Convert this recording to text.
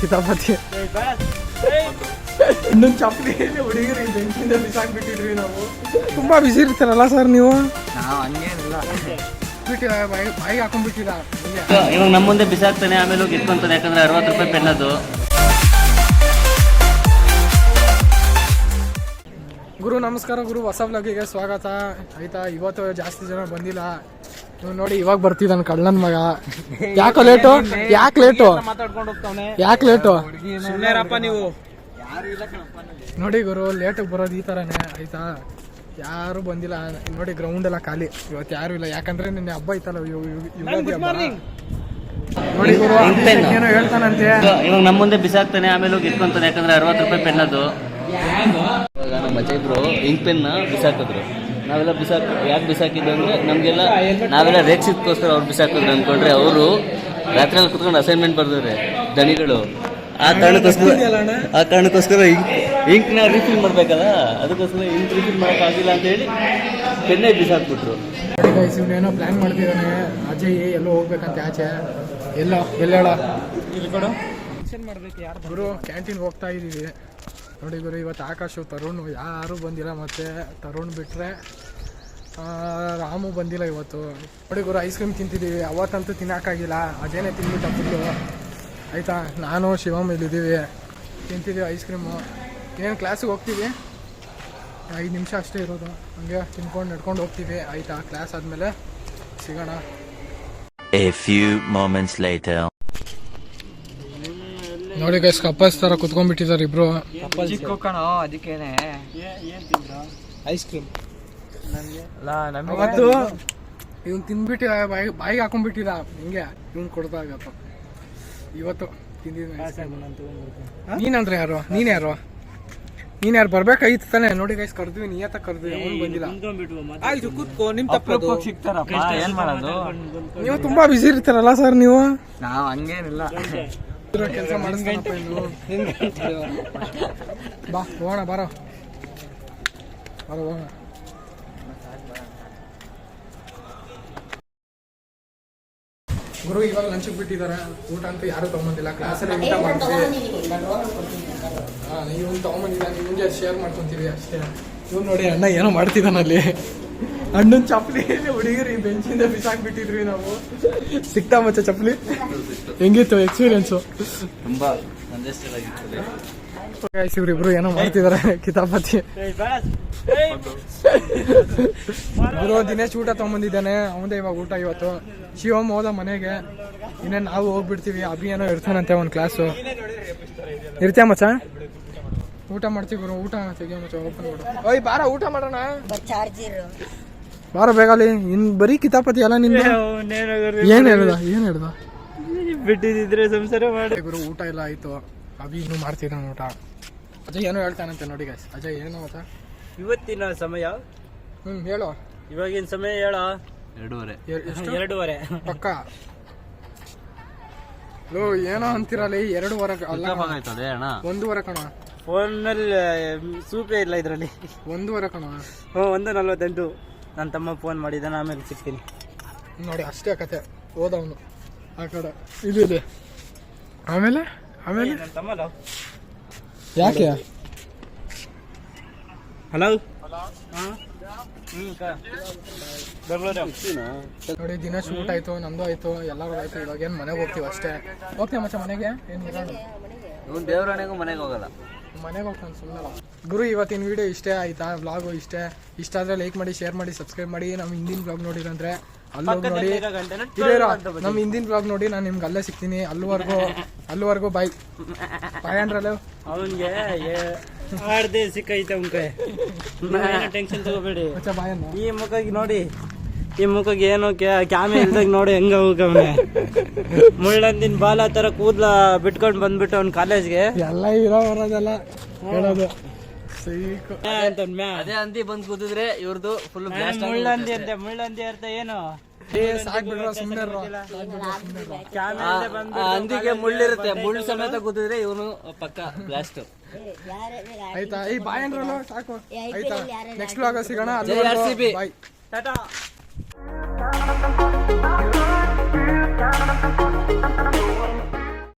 ಕಿತಾಪತಿ ಇನ್ನೊಂದು ಚಪ್ಪಲಿ ಹುಡುಗರು ಬೆಂಕಿಂದ ಬಿಸಾಕ್ಬಿಟ್ಟಿದ್ವಿ ನಾವು. ತುಂಬಾ ಬಿಸಿ ಇರ್ತಾರಲ್ಲ ಸರ್ ನೀವು? ನಾವು ಹಂಗೇನಿಲ್ಲ, ಬಾಯಿಗೆ ಹಾಕೊಂಡ್ಬಿಟ್ಟಿಲ್ಲ. ಇವಾಗ ನಮ್ಮ ಮುಂದೆ ಬಿಸಾಕ್ತಾನೆ, ಆಮೇಲೆ ಹೋಗಿ ಇಟ್ಕೊಂತಾನೆ. ಯಾಕಂದ್ರೆ 60 ರೂಪಾಯಿ ಪೆನ್ ಅದು. ಗುರು ನಮಸ್ಕಾರ ಗುರು, ಹೊಸ ವ್ಲಾಗಿಗೆ ಸ್ವಾಗತ. ಆಯ್ತಾ, ಇವತ್ತು ಜಾಸ್ತಿ ಜನ ಬಂದಿಲ್ಲ. ನೀವು ನೋಡಿ ಇವಾಗ ಬರ್ತಿದ್ದಾನೆ ಕಳ್ಳನ್ ಮಗ. ಯಾಕೆ ಲೇಟು? ನೀವು ನೋಡಿ ಗುರು, ಲೇಟಿಗೆ ಬರೋದು ಈ ಥರನೇ. ಆಯ್ತಾ, ಯಾರು ಬಂದಿಲ್ಲ ನೋಡಿ, ಗ್ರೌಂಡ್ ಎಲ್ಲ ಖಾಲಿ. ಇವತ್ತು ಯಾರು ಇಲ್ಲ, ಯಾಕಂದ್ರೆ ನಿನ್ನೆ ಹಬ್ಬ ಐತಲ್ಲ, ಯುಗಾದಿ ಹಬ್ಬ. ನೋಡಿ ಗುರು, ಏನೋ ಹೇಳ್ತಾನಂತೆ. ಇವಾಗ ನಮ್ಮ ಮುಂದೆ ಬಿಸಾಕ್ತಾನೆ, ಆಮೇಲೆ ಹೋಗಿ ಇಟ್ಕೊಂತಾನೆ. ಯಾಕಂದ್ರೆ 60 ರೂಪಾಯಿ ಪೆನ್ ಅದು. ಇವಾಗ ನಮ್ಮ ಅಜ್ಜ ಇದ್ರು ಇಂಕ್ ಪೆನ್ನ ಬಿಸಾಕಿದ್ರು. ನಾವೆಲ್ಲ ಯಾಕೆ ಬಿಸಾಕಿದ್ದು ಅಂದರೆ ನಮಗೆಲ್ಲ ನಾವೆಲ್ಲ ರೇಕ್ಸಿದ್ಕೋಸ್ಕರ ಅವ್ರು ಬಿಸಾಕಿದ್ರು ಅಂದ್ಕೊಂಡ್ರೆ, ಅವರು ರಾತ್ರಿಯಲ್ಲಿ ಕುತ್ಕೊಂಡು ಅಸೈನ್ಮೆಂಟ್ ಬರ್ದಿದ್ರೆ ದಣಿಗಳು. ಆ ಕಾರಣಕ್ಕೋಸ್ಕರ ಇಂಕ್ನ ರಿಫಿಲ್ ಮಾಡಬೇಕಲ್ಲ, ಅದಕ್ಕೋಸ್ಕರ ಇಂಕ್ ರಿಫಿಲ್ ಮಾಡೋಕ್ಕಾಗಿಲ್ಲ ಅಂತ ಹೇಳಿ ಪೆನ್ನೇ ಬಿಸಾಕ್ಬಿಟ್ರು. ಏನೋ ಪ್ಲಾನ್ ಮಾಡ್ತಿದ್ದಾನೆ ಅಜಯ್, ಎಲ್ಲೋ ಹೋಗ್ಬೇಕಂತ. ಆಚೆ ಎಲ್ಲ ಹೇಳ ಗುರು, ಕ್ಯಾಂಟೀನ್ಗೆ ಹೋಗ್ತಾ ಇದ್ದೀವಿ. ನೋಡಿ ಗುರು, ಇವತ್ತು ಆಕಾಶು ತರುಣ್ ಯಾರೂ ಬಂದಿಲ್ಲ. ಮತ್ತು ತರುಣ್ ಬಿಟ್ಟರೆ ರಾಮು ಬಂದಿಲ್ಲ ಇವತ್ತು. ನೋಡಿ ಗುರು, ಐಸ್ ಕ್ರೀಮ್ ತಿಂತಿದ್ದೀವಿ. ಅವತ್ತಂತೂ ತಿನ್ನೋಕ್ಕಾಗಿಲ್ಲ, ಅದೇನೇ ತಿನ್ಬಿಟ್ಟ ಫುಲ್ಲು. ಆಯಿತಾ, ನಾನು ಶಿವಮ್ ಇಲ್ಲಿದ್ದೀವಿ, ತಿಂತಿದ್ದೀವಿ ಐಸ್ ಕ್ರೀಮು. ಏನು ಕ್ಲಾಸಿಗೆ ಹೋಗ್ತೀವಿ, 5 ನಿಮಿಷ ಅಷ್ಟೇ ಇರೋದು. ಹಂಗೆ ತಿನ್ಕೊಂಡು ನಡ್ಕೊಂಡು ಹೋಗ್ತೀವಿ. ಆಯಿತಾ, ಕ್ಲಾಸ್ ಆದಮೇಲೆ ಸಿಗೋಣ. A few moments later. ನೋಡಿ ಗೈಸ್, ಕಪ್ಪಲ್ಸ್ ಥರ ಕುತ್ಕೊಂಡ್ಬಿಟ್ಟಿದ್ದಾರೆ ಇಬ್ರು. ಅದಕ್ಕೇನೆ ಐಸ್ ಕ್ರೀಮ್ ಅವತ್ತು ಇವ್ನು ತಿಂದ್ಬಿಟ್ಟು ಬಾಯಿಗೆ ಹಾಕೊಂಡ್ಬಿಟ್ಟಿದ. ಹಿಂಗೆ ಇವ್ನು ಕೊಡ್ದಾಗತ್ತ. ಇವತ್ತು ತಿಂದಿದ್ದ. ನೀನಂದ್ರೆ ಯಾರು? ನೀನು ಯಾರು ಬರ್ಬೇಕಾಗಿತ್ತು ತಾನೆ? ನೋಡಿ ಗೈಸ್, ಕರ್ದ್ವಿ, ನಿಯತ್ತ ಕರ್ದ್ವಿ, ಅವ್ನು ಬಂದಿಲ್ಲ. ನೀವು ತುಂಬಾ ಬಿಸಿ ಇರ್ತಾರಲ್ಲ ಸರ್ ನೀವು? ನಾವು ಹಂಗೇನಿಲ್ಲ, ಕೆಲಸ ಮಾಡಿಸ್ತಾನಪ್ಪ ಇನ್ನು. ಬಾ ಹೋಗೋಣ, ಬಾರೋ ಹೋಗೋಣ. ಗುರು ಇವಾಗ ಲಂಚಕ್ಕೆ ಬಿಟ್ಟಿದ್ದಾರೆ. ಊಟ ಅಂತೂ ಯಾರು ತಗೊಂಬಂದಿಲ್ಲ. ಕ್ಲಾಸಲ್ಲಿ ಊಟ ಮಾಡ್ತೀವಿ. ಇವ್ನು ತಗೊಂಬಂದಿದ್ದಾನೆ, ಇವ್ನಿಗೆ ಶೇರ್ ಮಾಡ್ಕೊತೀವಿ ಅಷ್ಟೇ. ಇವ್ನು ನೋಡಿ, ಅಣ್ಣ ಏನೋ ಮಾಡ್ತಿದ್ದಾನಲ್ಲಿ. ಅಣ್ಣನ ಚಪ್ಪಲಿ ಹುಡುಗರು ಬೆಂಚಿಂದ ಬಿಸಾಕ್ಬಿಟ್ಟಿದ್ವಿ ನಾವು. ಸಿಕ್ತಾ ಮಚ್ಚ ಚಪ್ಪಲಿ? ಹೆಂಗಿತ್ತು ಎಕ್ಸ್ಪೀರಿಯನ್ಸು? ತುಂಬಾ ಇವ್ರಿಬ್ರು ಏನೋ ಮಾಡ್ತಿದಾರೆ ಕಿತಾಪತಿ. ಗುರು ದಿನೇಶ್ ಊಟ ತಗೊಂಬಂದಿದ್ದಾನೆ, ಅವನದೇ ಇವಾಗ ಊಟ ಇವತ್ತು. ಶಿವಮ್ ಹೋದ ಮನೆಗೆ, ಇನ್ನೇನು ನಾವು ಹೋಗ್ಬಿಡ್ತೀವಿ. ಅಭಿ ಏನೋ ಇರ್ತಾನಂತೆ ಒಂದು ಕ್ಲಾಸು. ಇರ್ತೀಯ ಮಚ್ಚ? ಊಟ ಮಾಡ್ತೀವಿ ಗುರು, ಊಟ ತೆಗಿಯೋ ಮಚ್ಚ, ಓಪನ್ ಮಾಡು. ಓಯ್ ಬಾರ, ಊಟ ಮಾಡೋಣ, ಬಾರ ಬೇಗಲಿ. ಇನ್ ಬರೀ ಕಿತಾಪತಿ ಅಲ್ಲ ನಿಂದು. ಏನ್ ಹೇಳ್ದ ಬಿಟ್ಟಿದ್ರೆ ಸಂಸಾರ ಮಾಡಿ. ಗುರು ಊಟ ಎಲ್ಲ ಆಯ್ತು. ಅಭಿ ಇನ್ನೂ ಮಾಡ್ತಿದ್ದಾನೆ ಊಟ. ಅಜಯ್ ಏನೋ ಹೇಳ್ತಾನಂತೆ ನೋಡಿ ಗೈಸ್. ಅಜಯ್ ಏನೋ ಮಚ್ಚ? ಇವತ್ತಿನ ಸಮಯ ಹೇಳೋ. ಇವಾಗಿನ ಸಮಯ ಹೇಳ 2:30 ಪಕ್ಕ. ಲೋ ಏನೋ ಅಂತಿರಲ್ಲ, 2:15 ಅಲ್ಲ, 1:15 ಕಣ. ಫೋನಲ್ಲಿ ಸೂಪೇ ಇಲ್ಲ ಇದರಲ್ಲಿ. 1:15 ಕಣ. 1:48. ನನ್ನ ತಮ್ಮ ಫೋನ್ ಮಾಡಿದ್ದಾನೆ, ಆಮೇಲೆ ಸಿಗ್ತೀನಿ ನೋಡಿ. ಅಷ್ಟೇ ಕತೆ. ಹೋದವನು ಆ ಕಡೆ. ಇದು ಆಮೇಲೆ ನನ್ನ ತಮ್ಮ ಯಾಕೆ? ಹಲೋ ನೋಡಿ, ದಿನೇಶ್ ಊಟ ಆಯ್ತು, ನಂದು ಆಯ್ತು, ಎಲ್ಲರೂ ಆಯ್ತು. ಇವಾಗ ಏನು ಮನೆಗೆ ಹೋಗ್ತೀವಿ ಅಷ್ಟೇ. ಹೋಗ್ತೀವಿ ಮಚ್ಚ ಮನೆಗೆ? ಏನು ಇರೋಣ, ದೇವರಾಣೆಗೂ ಮನೆಗೆ ಹೋಗಲ್ಲ, ಮನೆಗೆ ಹೋಗ್ತಾನೆ ಸುಮ್ಮನೆ. ಗುರು ಇವತ್ತಿನ ವಿಡಿಯೋ ಇಷ್ಟೇ ಆಯ್ತಾ? ವ್ಲಾಗು ಇಷ್ಟ ಆದರೆ ಲೈಕ್ ಮಾಡಿ, ಶೇರ್ ಮಾಡಿ, ಸಬ್ಸ್ಕ್ರೈಬ್ ಮಾಡಿ. ನಮ್ಮ ಹಿಂದಿನ ವ್ಲಾಗ್ ನೋಡಿರಂದ್ರೆ ಅಲ್ಲೋಗಿ ನೋಡಿ. ನಮ್ಮ ಹಿಂದಿನ ವ್ಲಾಗ್ ನೋಡಿ, ನಾನು ನಿಮ್ಗೆ ಅಲ್ಲೇ ಸಿಗ್ತೀನಿ. ಅಲ್ಲಿವರೆಗೂ ಬಾಯ್ ಅಂದ್ರಲ್ಲ. ಅವನ್ಗೆ ಸಿಕ್ಕೈತೆ ಅವ್ನ ಕೈ, ಟೆನ್ಷನ್ ತಗೋಬೇಡಿ. ಈ ಮುಖಕ್ಕೆ ನೋಡಿ, ಈ ಮುಖಕ್ಕೆ ಏನೋ ಕ್ಯಾಮೆ ಇಲ್ದಾಗ ನೋಡಿ ಹೆಂಗ ಹೋಗವನೆ. ಮುಳ್ಳಂದಿನ ಬಾಲ ತರ ಕೂದ್ಲ ಬಿಟ್ಕೊಂಡ್ ಬಂದ್ಬಿಟ್ಟು ಅವ್ನ ಕಾಲೇಜ್ಗೆ ಎಲ್ಲ ಇರೋ ಬರೋದೆಲ್ಲ ಹೇಳೋದು. ಅದೇ ಹಂದಿ ಬಂದ್ ಕೂತಿದ್ರೆ ಇವ್ರದ್ದು ಫುಲ್ ಮುಳ್ಳಂದಿ ಅಂತೆ. ಮುಳ್ಳಂದಿ ಅರ್ಥ ಏನು? ಹಂದಿಗೆ ಮುಳ್ಳಿರುತ್ತೆ, ಮುಳ್ಳು ಸಮೇತ ಕೂತಿದ್ರೆ ಇವನು ಪಕ್ಕ ಬ್ಲಾಸ್ಟ್. ಆಯ್ತಾ, ಈ ಬಾಯ್ ಅಂದ್ರಲ್ಲ ಸಾಕು. ಆಯ್ತಾ, ನೆಕ್ಸ್ಟ್ ವ್ಲಾಗ್ ಸಿಗೋಣ. ಬಾಯ್, ಟಾಟಾ.